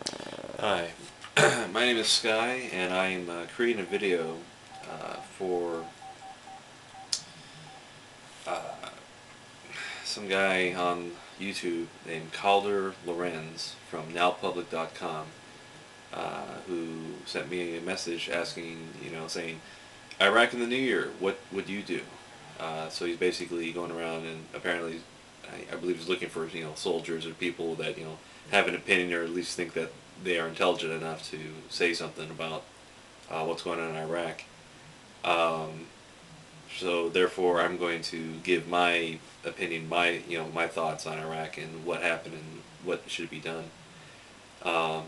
Hi, my name is Sky, and I'm creating a video for uh, some guy on YouTube named Calder Lorenz from NowPublic.com, who sent me a message asking, saying, Iraq in the New Year, what would you do? So he's basically going around and apparently, I believe he's looking for, soldiers or people that, have an opinion or at least think that they are intelligent enough to say something about what's going on in Iraq. Um, so therefore, I'm going to give my opinion, my thoughts on Iraq and what happened and what should be done. Um,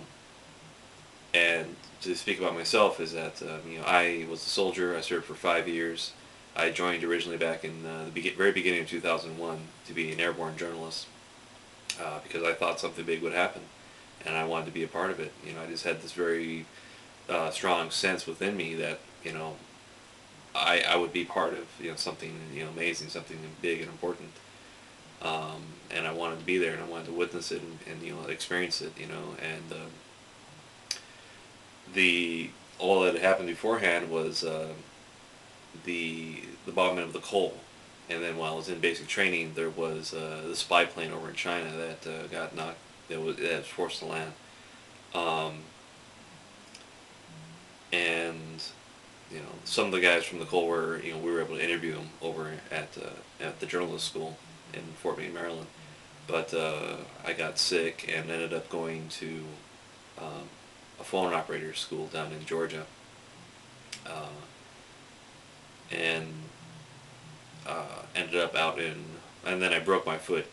and to speak about myself is that I was a soldier. I served for 5 years. I joined originally back in the very beginning of 2001 to be an airborne journalist because I thought something big would happen, and I wanted to be a part of it. I just had this very strong sense within me that I would be part of something amazing, something big and important, and I wanted to be there and I wanted to witness it and experience it, and the all that had happened beforehand was the bombing of the coal, and then while I was in basic training, there was the spy plane over in China that got knocked, that was forced to land, um, and some of the guys from the Cold War, we were able to interview them over at the journalist school in Fort Wayne, Maryland. But I got sick and ended up going to um, a phone operator school down in Georgia, uh, and ended up out in, and then I broke my foot.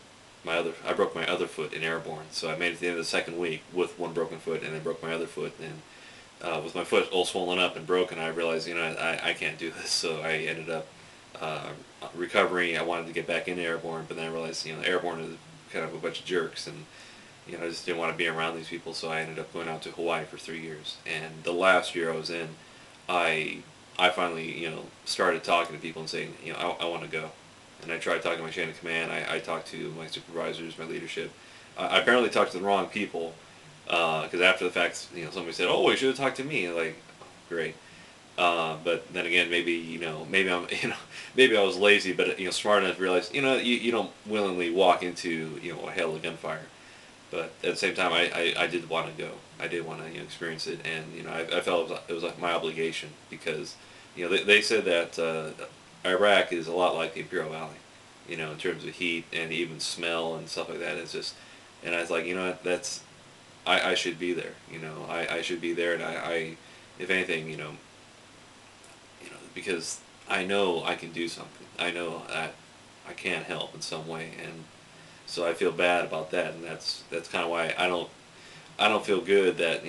I broke my other foot in airborne, so I made it to the end of the second week with one broken foot, and then broke my other foot, and with my foot all swollen up and broken, I realized, I can't do this. So I ended up uh, recovering. I wanted to get back into airborne, but then I realized, airborne is kind of a bunch of jerks, and I just didn't want to be around these people. So I ended up going out to Hawaii for 3 years. And the last year I was in, I I finally, started talking to people and saying, I want to go. And I tried talking to my chain of command. I talked to my supervisors, my leadership. I apparently talked to the wrong people because after the fact, somebody said, "Oh, you should have talked to me." Like, great. But then again, maybe maybe I'm maybe I was lazy, but smart enough to realize you don't willingly walk into a hail of gunfire. But at the same time, I did want to go. I did want to experience it, and I felt it was like my obligation because they said that Iraq is a lot like the Imperial Valley, in terms of heat and even smell and stuff like that. It's just, and I was like, what, I should be there. I should be there, and I if anything, because I know I can do something. I know that I can help in some way, and so I feel bad about that, and that's kind of why I don't feel good that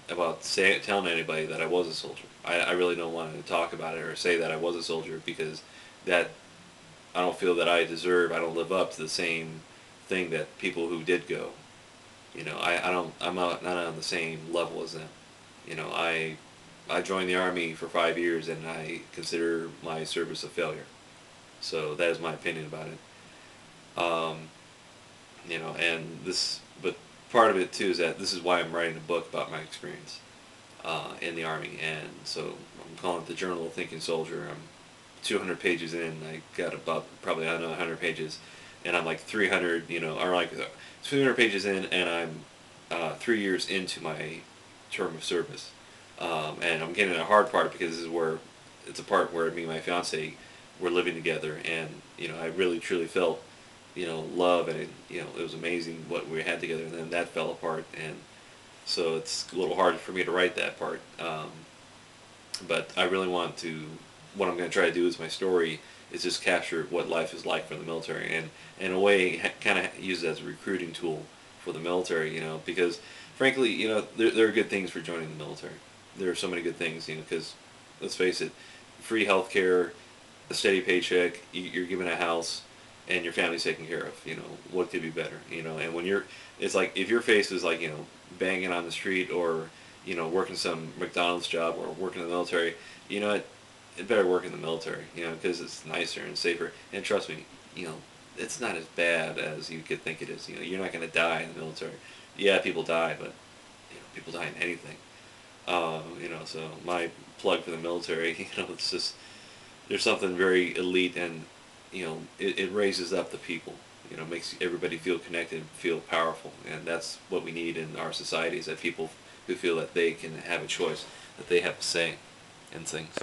about telling anybody that I was a soldier. I really don't want to talk about it or say that I was a soldier because that I don't feel that I don't live up to the same thing that people who did go. I'm not on the same level as them. I joined the army for 5 years and I consider my service a failure. So that is my opinion about it. Um, and but part of it too is that this is why I'm writing a book about my experience in the army, and so I'm calling it the Journal of Thinking Soldier. I'm 200 pages in. I got about probably another 100 pages, and I'm like 300, or like 200 pages in, and I'm 3 years into my term of service, and I'm getting a hard part because this is where it's a part where me and my fiance were living together, and I really truly felt love, and it was amazing what we had together, and then that fell apart, and so it's a little hard for me to write that part. But I really want to. What I'm going to try to do is my story is just capture what life is like for the military, and in a way, kind of use it as a recruiting tool for the military. Because frankly, there are good things for joining the military. There are so many good things, because let's face it, free health care, a steady paycheck, you're given a house, and your family's taken care of. What could be better? And when it's like if your face is like banging on the street or working some McDonald's job or working in the military, it better work in the military, because it's nicer and safer. And trust me, it's not as bad as you could think it is. You're not going to die in the military. Yeah, people die, but people die in anything. You know, so my plug for the military, you know, it's just, there's something very elite, and, you know, it raises up the people, you know, makes everybody feel connected, feel powerful, and that's what we need in our societies, that people who feel that they can have a choice, that they have a say in things.